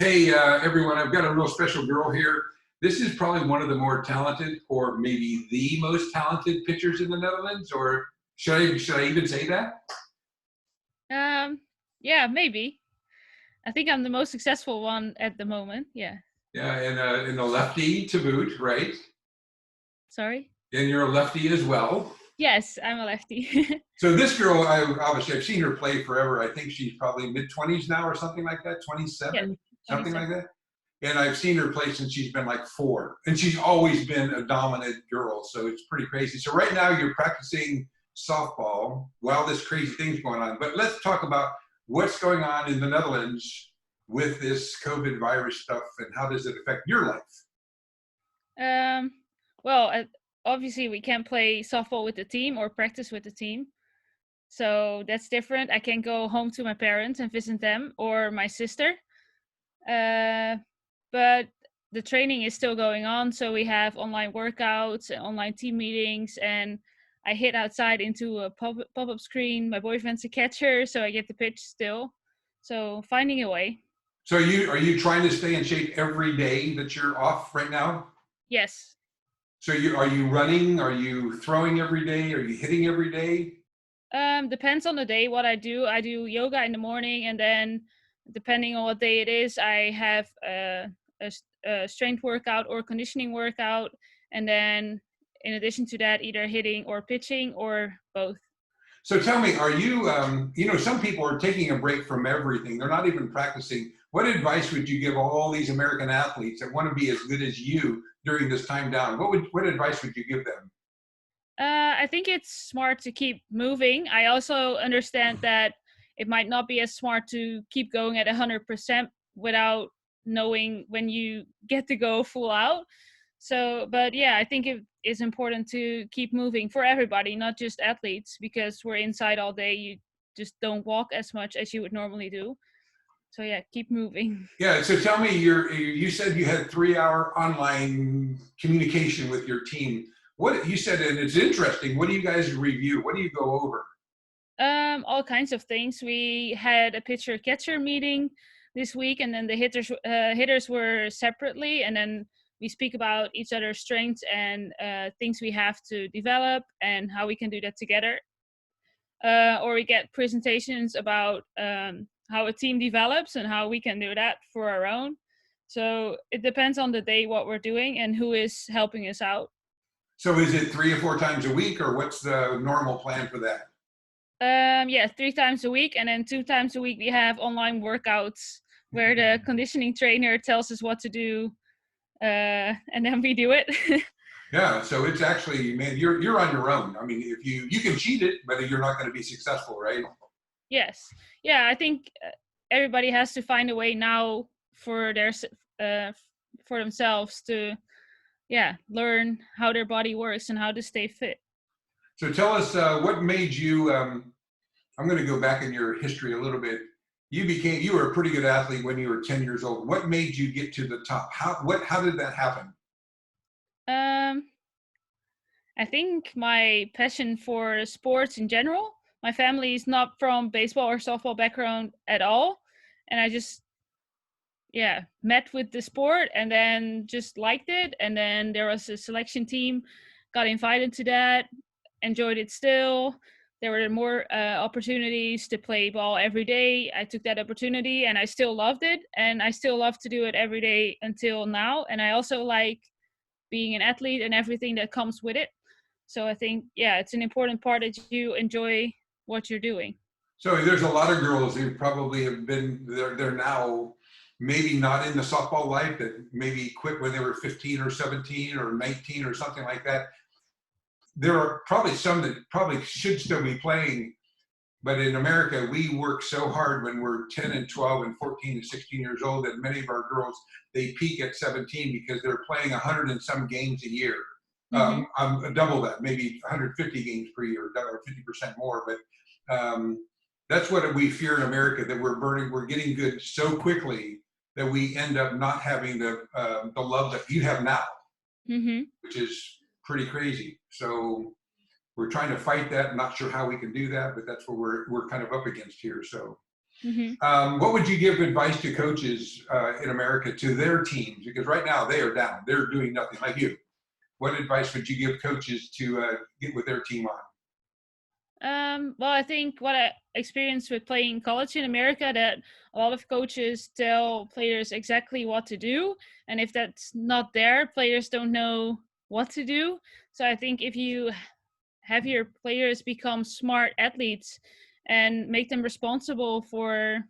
Hey, everyone, I've got a real special girl here. This is probably one of the more talented, or maybe the most talented pitchers in the Netherlands, or should I even say that? Um, yeah, maybe. I think I'm the most successful one at the moment. Yeah. Yeah, and a lefty to boot, right? Sorry. And you're a lefty as well. Yes, I'm a lefty. So this girl, obviously I've seen her play forever. I think she's probably mid-20s now or something like that, Yes, 27, something 27. like that. And I've seen her play since she's been like 4. And she's always been a dominant girl. So it's pretty crazy. So right now you're practicing softball while this crazy thing's going on. But let's talk about what's going on in the Netherlands with this COVID virus stuff and how does it affect your life? Um, well, obviously we can't play softball with the team or practice with the team. So that's different. I can go home to my parents and visit them or my sister. Uh, but the training is still going on. So we have online workouts and online team meetings, and I hit outside into a pop-up screen. My boyfriend's a catcher, so I get the pitch still. So finding a way. So are you trying to stay in shape every day that you're off right now? Yes. So are you running? Are you throwing every day? Are you hitting every day? Depends on the day what I do. I do yoga in the morning, and then depending on what day it is, I have a strength workout or conditioning workout, and then in addition to that, either hitting or pitching or both. So tell me, are you, some people are taking a break from everything. They're not even practicing. What advice would you give all these American athletes that want to be as good as you during this time down? What advice would you give them? I think it's smart to keep moving. I also understand that it might not be as smart to keep going at 100% without knowing when you get to go full out. So, but yeah, I think it is important to keep moving for everybody, not just athletes, because we're inside all day. You just don't walk as much as you would normally do. So yeah, keep moving. Yeah, so tell me, you said you had 3 hour online communication with your team. What you said, and it's interesting. What do you guys review? What do you go over? All kinds of things. We had a pitcher catcher meeting this week, and then the hitters were separately, and then we speak about each other's strengths and things we have to develop and how we can do that together. Or we get presentations about how a team develops and how we can do that for our own. So it depends on the day what we're doing and who is helping us out. So is it 3 or 4 times a week, or what's the normal plan for that? Yeah, 3 times a week, and then 2 times a week we have online workouts where the conditioning trainer tells us what to do, and then we do it. Yeah, so it's actually, man, you're on your own. I mean, if you can cheat it, but you're not going to be successful, right? Yes, yeah, I think everybody has to find a way now for uh, for themselves to learn how their body works and how to stay fit. So tell us what made you. I'm going to go back in your history a little bit. You were a pretty good athlete when you were 10 years old. What made you get to the top? How did that happen? Um, I think my passion for sports in general. My family is not from baseball or softball background at all, and I just met with the sport and then just liked it. And then there was a selection team, got invited to that, enjoyed it still. There were more opportunities to play ball every day. I took that opportunity and I still loved it, and I still love to do it every day until now. And I also like being an athlete and everything that comes with it. So I think, it's an important part that you enjoy what you're doing. So there's a lot of girls who probably have been they're now maybe not in the softball life that maybe quit when they were 15 or 17 or 19 or something like that. There are probably some that probably should still be playing. But in America, we work so hard when we're 10 and 12 and 14 and 16 years old that many of our girls, they peak at 17 because they're playing 100 and some games a year. Mm-hmm. Double that, maybe 150 games per year, or 50% more. But that's what we fear in America, that we're getting good so quickly that we end up not having the love that you have now, Mm-hmm. which is pretty crazy. So we're trying to fight that. I'm not sure how we can do that, but that's what we're kind of up against here. So Hmm. What would you give advice to coaches in America to their teams? Because right now they are down. They're doing nothing like you. What advice would you give coaches to get with their team on? Well, I think what I experienced with playing college in America, that a lot of coaches tell players exactly what to do, and if that's not there, players don't know what to do. So I think if you have your players become smart athletes and make them responsible for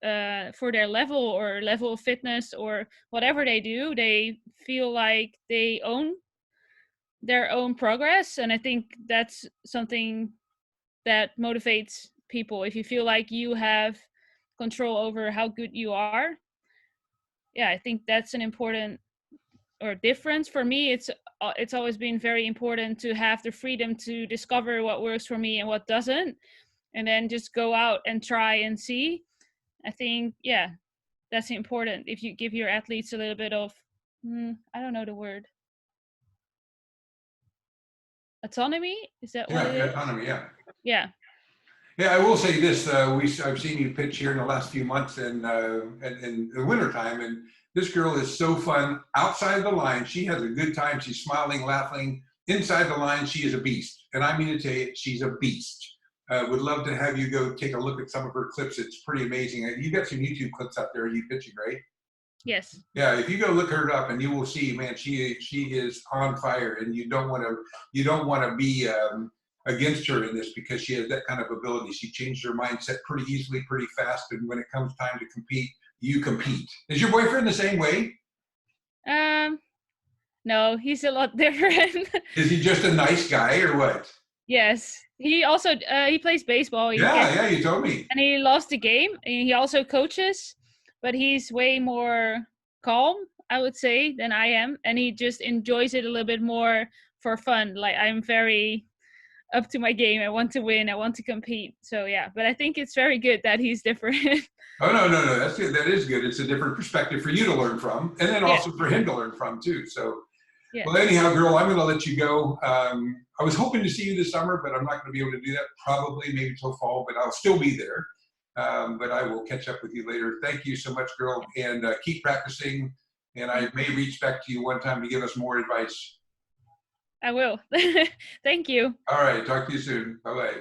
their level or level of fitness or whatever they do, they feel like they own their own progress, and I think that's something that motivates people. If you feel like you have control over how good you are, yeah, I think that's an important or difference for me. It's always been very important to have the freedom to discover what works for me and what doesn't, and then just go out and try and see. I think, yeah, that's important. If you give your athletes a little bit of, I don't know the word, autonomy, is that what Yeah, it yeah, is? autonomy, yeah. Yeah. Yeah, I will say this: I've seen you pitch here in the last few months, and in the wintertime, and this girl is so fun outside the line. She has a good time. She's smiling, laughing. Inside the line, she is a beast, and I mean to tell you, she's a beast. Would love to have you go take a look at some of her clips. It's pretty amazing. You got some YouTube clips out there. You pitching, right? Yes. Yeah, if you go look her up, and you will see, man, she is on fire, and you don't want to be against her in this because she has that kind of ability. She changed her mindset pretty easily, pretty fast, and when it comes time to compete, you compete. Is your boyfriend the same way? Um, no, he's a lot different. Is he just a nice guy or what? Yes. He also he plays baseball. He Yeah, gets yeah, you told me. and he loves the game. And he also coaches, but he's way more calm, I would say, than I am, and he just enjoys it a little bit more for fun. Like, I'm very up to my game. I want to win. I want to compete. So yeah, but I think it's very good that he's different. Oh no, no, no, that's good. That is good. It's a different perspective for you to learn from, and then Yeah. also for him to learn from too. So Yeah. well, anyhow, girl, I'm going to let you go. I was hoping to see you this summer, but I'm not going to be able to do that probably maybe till fall, but I'll still be there. But I will catch up with you later. Thank you so much, girl, and keep practicing. And I may reach back to you one time to give us more advice. I will. Thank you. All right, talk to you soon. Bye bye.